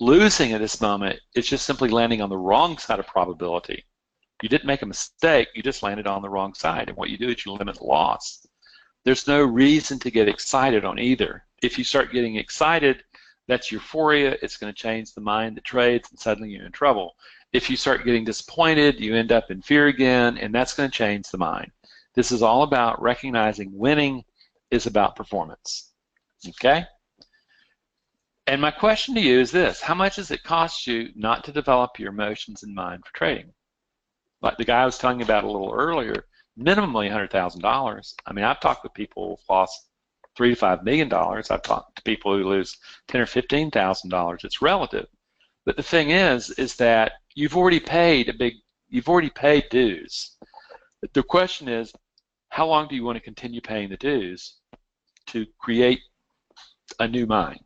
Losing at this moment is just simply landing on the wrong side of probability. You didn't make a mistake, you just landed on the wrong side, and what you do is you limit loss. There's no reason to get excited on either. If you start getting excited, that's euphoria. It's going to change the mind that trades, and suddenly you're in trouble. If you start getting disappointed, you end up in fear again, and that's going to change the mind. This is all about recognizing winning is about performance. Okay? And my question to you is this: how much does it cost you not to develop your emotions and mind for trading? Like the guy I was telling you about a little earlier, minimally $100,000. I mean, I've talked with people who've lost $3 to $5 million. I've talked to people who lose $10,000 or $15,000. It's relative. But the thing is that you've already paid dues. The question is, how long do you want to continue paying the dues to create a new mind?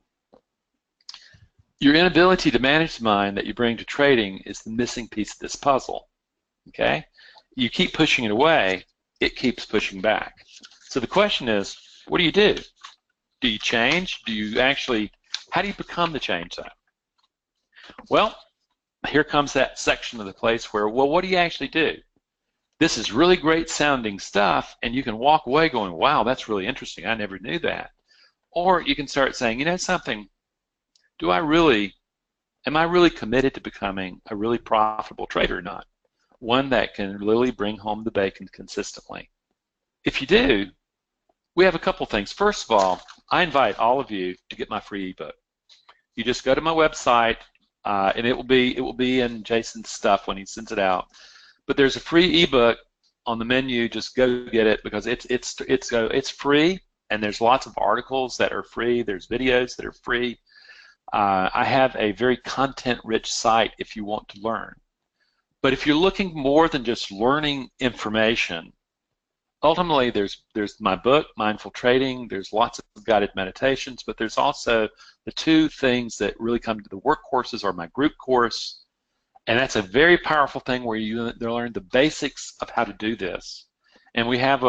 Your inability to manage the mind that you bring to trading is the missing piece of this puzzle. Okay? You keep pushing it away, it keeps pushing back. So the question is, what do you do? Do you change? How do you become the change though? Well, here comes that section of the place where, well, what do you actually do? This is really great sounding stuff, and you can walk away going, wow, that's really interesting. I never knew that. Or you can start saying, you know something, am I really committed to becoming a really profitable trader or not? One that can really bring home the bacon consistently. If you do, we have a couple things. First of all, I invite all of you to get my free ebook. You just go to my website, and it will be in Jason's stuff when he sends it out. But there's a free ebook on the menu. Just go get it because it's free, and there's lots of articles that are free. There's videos that are free. I have a very content-rich site if you want to learn. But if you're looking more than just learning information, ultimately there's my book, Mindful Trading. There's lots of guided meditations, but there's also the two things that really come to the work courses are my group course, and that's a very powerful thing where you learn the basics of how to do this. And we have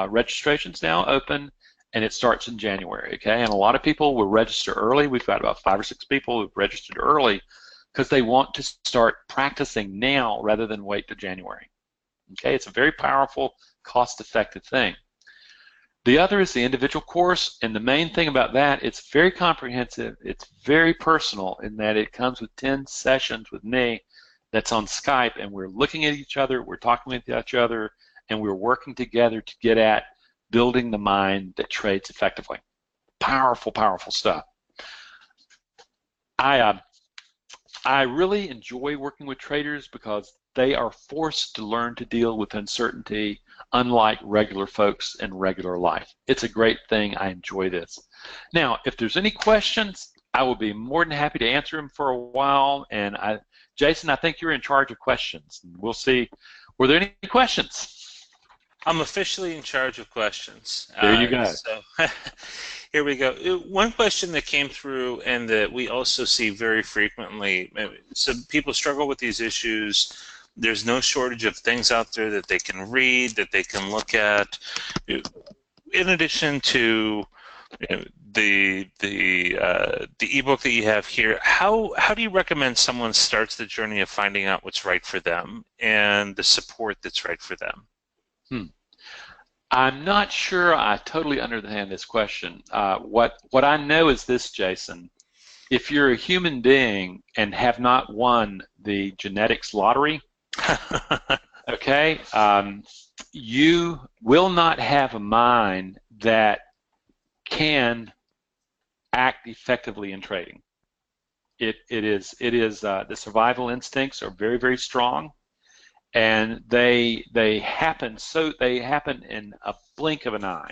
registrations now open, and it starts in January. Okay, and a lot of people will register early. We've got about 5 or 6 people who've registered early because they want to start practicing now rather than wait till January. Okay, it's a very powerful, cost-effective thing. The other is the individual course, and the main thing about that, it's very comprehensive. It's very personal in that it comes with 10 sessions with me that's on Skype, and we're looking at each other, we're talking with each other, and we're working together to get at building the mind that trades effectively. Powerful, powerful stuff. I really enjoy working with traders because they are forced to learn to deal with uncertainty, unlike regular folks in regular life. It's a great thing. I enjoy this. Now, if there's any questions, I will be more than happy to answer them for a while. And Jason, I think you're in charge of questions. We'll see. Were there any questions? I'm officially in charge of questions. There you go. So here we go. One question that came through and that we also see very frequently, so people struggle with these issues. There's no shortage of things out there that they can read, that they can look at. In addition to the ebook that you have here, how do you recommend someone starts the journey of finding out what's right for them and the support that's right for them? I'm not sure I totally understand this question. What I know is this, Jason. If you're a human being and have not won the genetics lottery, okay, you will not have a mind that can act effectively in trading. It is the survival instincts are very, very strong. And they happen in a blink of an eye.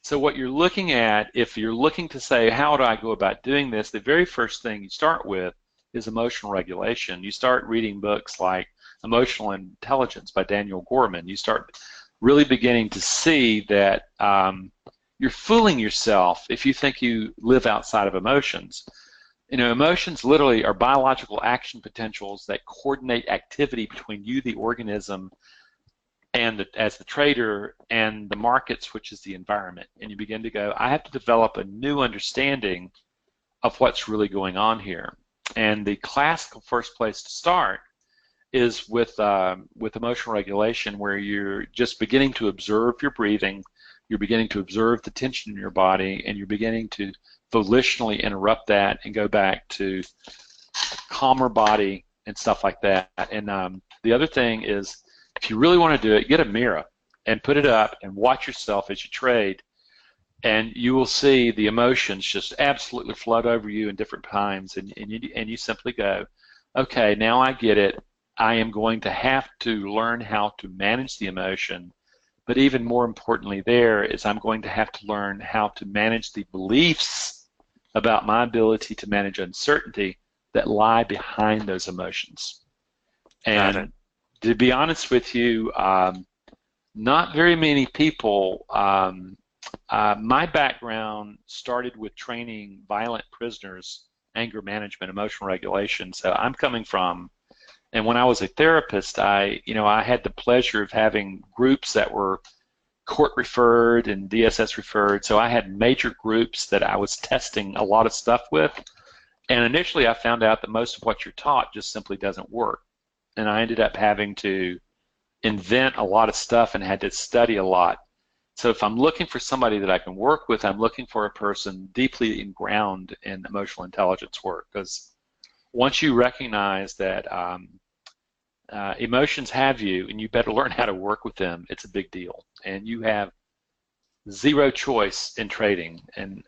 So what you're looking at, if you're looking to say, how do I go about doing this, the very first thing you start with is emotional regulation. You start reading books like Emotional Intelligence by Daniel Goleman. You start really beginning to see that you're fooling yourself if you think you live outside of emotions. You know, emotions literally are biological action potentials that coordinate activity between you, the organism, and as the trader, and the markets, which is the environment. And you begin to go, I have to develop a new understanding of what's really going on here. And the classical first place to start is with emotional regulation, where you're just beginning to observe your breathing, you're beginning to observe the tension in your body, and you're beginning to volitionally interrupt that and go back to calmer body and stuff like that. And the other thing is, if you really want to do it, get a mirror and put it up and watch yourself as you trade, and you will see the emotions just absolutely flood over you in different times, and you simply go, okay, now I get it. I am going to have to learn how to manage the emotion, but even more importantly there is I'm going to have to learn how to manage the beliefs about my ability to manage uncertainty that lie behind those emotions. And to be honest with you, not very many people, my background started with training violent prisoners, anger management, emotional regulation. So I'm coming from, and when I was a therapist, I had the pleasure of having groups that were court referred and DSS referred, so I had major groups that I was testing a lot of stuff with, and initially I found out that most of what you're taught just simply doesn't work, and I ended up having to invent a lot of stuff and had to study a lot. So if I'm looking for somebody that I can work with, I'm looking for a person deeply ingrained in emotional intelligence work, because once you recognize that emotions have you, and you better learn how to work with them, it's a big deal. And you have zero choice in trading. And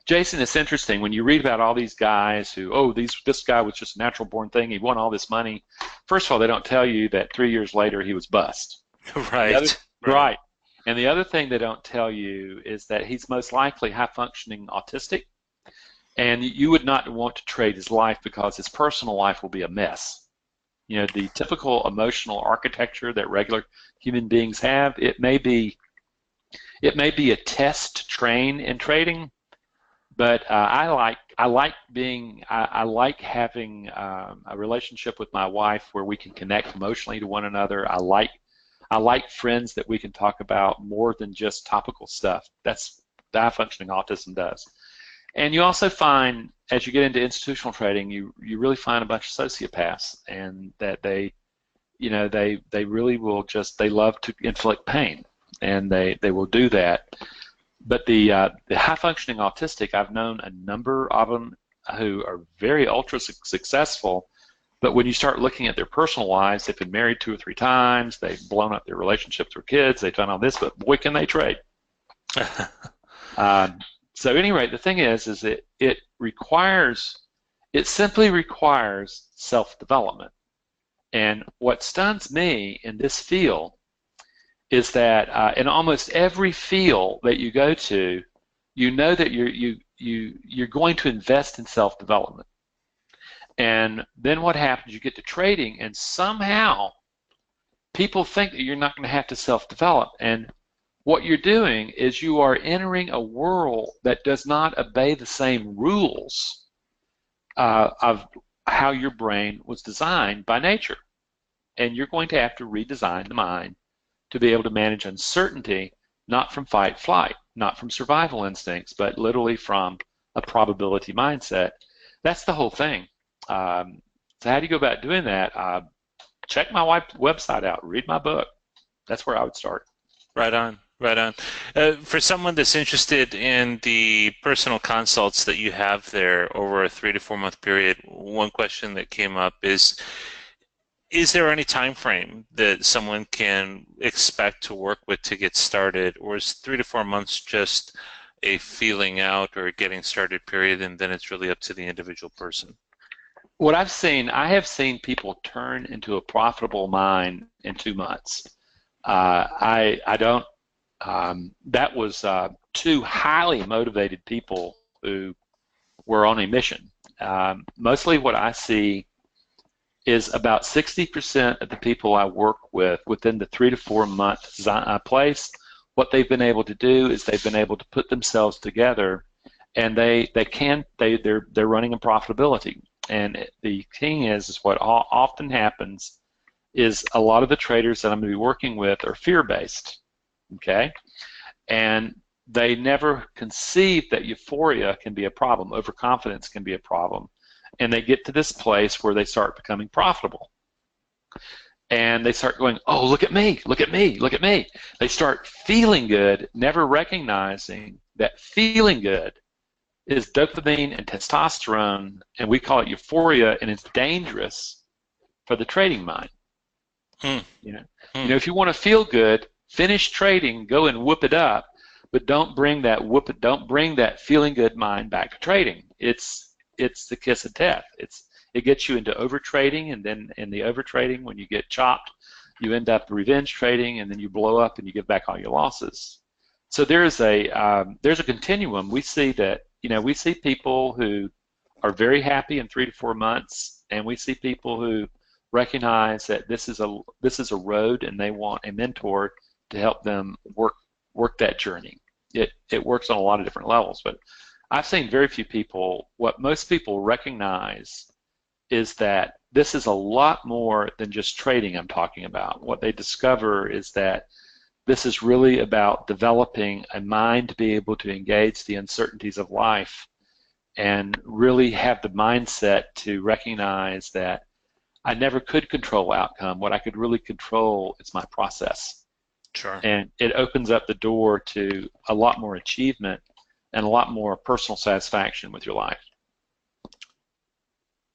Jason, it's interesting when you read about all these guys who, this guy was just a natural born thing, he won all this money. First of all, they don't tell you that 3 years later he was bust. Right. Right. And the other thing they don't tell you is that he's most likely high-functioning autistic, and you would not want to trade his life because his personal life will be a mess. You know, the typical emotional architecture that regular human beings have, it may be a test to train in trading, but I like having a relationship with my wife where we can connect emotionally to one another. I like friends that we can talk about more than just topical stuff. That's the high-functioning autism does. And you also find, as you get into institutional trading, you really find a bunch of sociopaths, and that they really will they love to inflict pain. and they will do that. But the high-functioning autistic, I've known a number of them who are very ultra successful, but when you start looking at their personal lives, they've been married 2 or 3 times, they've blown up their relationships with kids, they've done all this, but boy, can they trade. So anyway, the thing is it simply requires self-development. And what stuns me in this field is that in almost every field that you go to, you know that you're going to invest in self-development. And then what happens, you get to trading, and somehow people think that you're not going to have to self-develop. And what you're doing is you are entering a world that does not obey the same rules of how your brain was designed by nature. And you're going to have to redesign the mind to be able to manage uncertainty, not from fight, flight, not from survival instincts, but literally from a probability mindset. That's the whole thing. So how do you go about doing that? Check my website out, read my book. That's where I would start. Right on, right on. For someone that's interested in the personal consults that you have there over a 3 to 4 month period, one question that came up is there any time frame that someone can expect to work with to get started, or is 3 to 4 months just a feeling out or getting started period, and then it's really up to the individual person? What I have seen people turn into a profitable mind in 2 months. That was 2 highly motivated people who were on a mission. Mostly what I see is about 60% of the people I work with within the 3 to 4 month place, what they've been able to do is they've been able to put themselves together, and they're running in profitability. And the thing is what often happens is a lot of the traders that I'm going to be working with are fear-based, okay? And they never conceive that euphoria can be a problem, overconfidence can be a problem. And they get to this place where they start becoming profitable. And they start going, oh, look at me, look at me, look at me. They start feeling good, never recognizing that feeling good is dopamine and testosterone, and we call it euphoria, and it's dangerous for the trading mind. You know, if you want to feel good, finish trading, go and whoop it up, but don't bring that feeling good mind back to trading. It's the kiss of death. It gets you into over trading, and then in the over trading, when you get chopped, you end up revenge trading, and then you blow up and you give back all your losses. So there's a continuum. We see that, we see people who are very happy in 3 to 4 months, and we see people who recognize that this is a road, and they want a mentor to help them work that journey. It works on a lot of different levels, but I've seen very few people. What most people recognize is that this is a lot more than just trading I'm talking about. What they discover is that this is really about developing a mind to be able to engage the uncertainties of life and really have the mindset to recognize that I never could control outcome. What I could really control is my process. Sure. And it opens up the door to a lot more achievement and a lot more personal satisfaction with your life.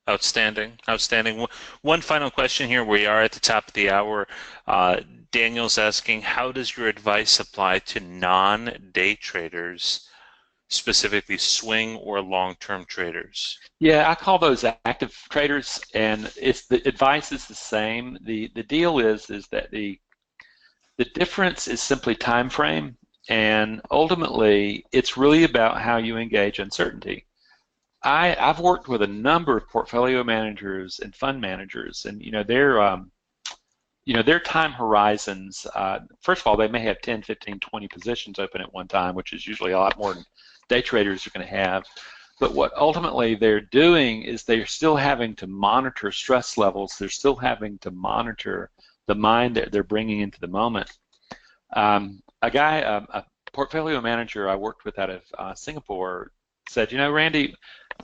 Outstanding, outstanding. One final question here. We are at the top of the hour. Daniel's asking, how does your advice apply to non-day traders, specifically swing or long-term traders? Yeah, I call those active traders, and the advice is the same. The deal is that the difference is simply time frame, and ultimately it's really about how you engage uncertainty. I've worked with a number of portfolio managers and fund managers, and their time horizons, first of all, they may have 10, 15, 20 positions open at one time, which is usually a lot more than day traders are going to have. But what ultimately they're doing is they're still having to monitor stress levels. They're still having to monitor the mind that they're bringing into the moment. A portfolio manager I worked with out of Singapore said, Randy,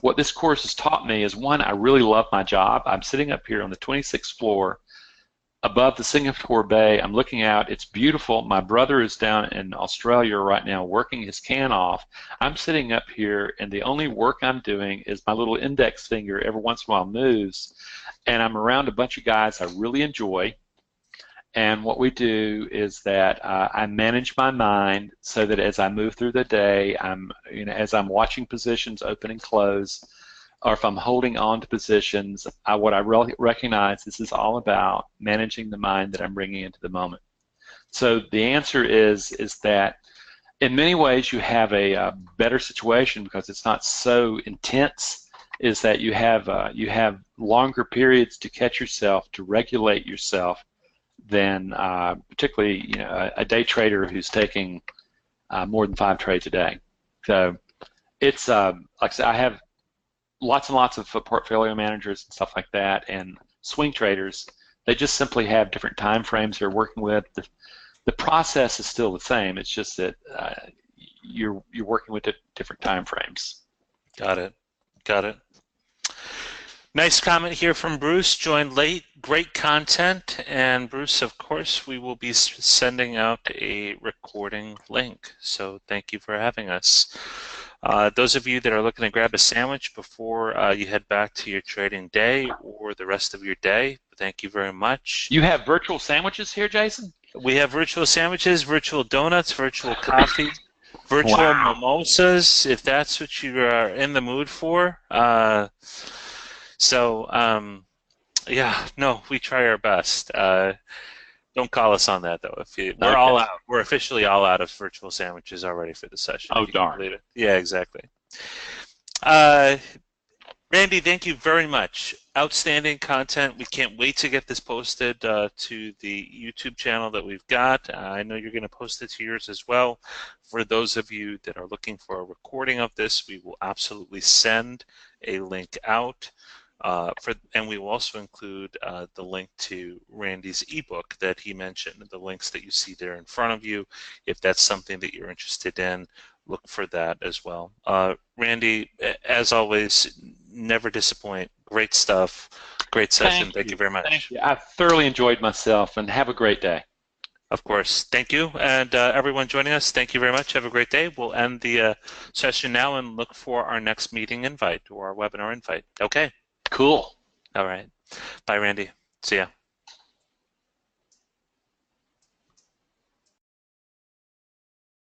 what this course has taught me is, one, I really love my job. I'm sitting up here on the 26th floor above the Singapore Bay. I'm looking out. It's beautiful. My brother is down in Australia right now working his can off. I'm sitting up here, and the only work I'm doing is my little index finger every once in a while moves, and I'm around a bunch of guys I really enjoy. And what we do is that I manage my mind so that as I move through the day, as I'm watching positions open and close, or if I'm holding on to positions, what I really recognize this is all about managing the mind that I'm bringing into the moment. So the answer is that in many ways you have a better situation because it's not so intense. Is that you have longer periods to catch yourself, to regulate yourself, than particularly a day trader who's taking more than 5 trades a day. So it's like I said, I have lots and lots of portfolio managers and stuff like that, and swing traders. They just simply have different time frames they're working with. The process is still the same. It's just that you're working with different time frames. Got it. Got it. Nice comment here from Bruce. Joined late. Great content. And Bruce, of course, we will be sending out a recording link. So thank you for having us. Those of you that are looking to grab a sandwich before you head back to your trading day or the rest of your day, thank you very much. You have virtual sandwiches here, Jason? We have virtual sandwiches, virtual donuts, virtual coffee, virtual mimosas, if that's what you are in the mood for. Yeah, no, we try our best. Don't call us on that though. We're all out. We're officially all out of virtual sandwiches already for the session. Oh darn! Believe it. Yeah, exactly. Randy, thank you very much. Outstanding content. We can't wait to get this posted to the YouTube channel that we've got. I know you're going to post it to yours as well. For those of you that are looking for a recording of this, we will absolutely send a link out. And we will also include the link to Randy's ebook that he mentioned, the links that you see there in front of you. If that's something that you're interested in, look for that as well. Randy, as always, never disappoint. Great stuff. Great session. Thank you very much. Thank you. I thoroughly enjoyed myself, and have a great day. Of course. Thank you. And everyone joining us, thank you very much. Have a great day. We'll end the session now and look for our next meeting invite or our webinar invite. Okay. Cool. All right. Bye, Randy. See ya.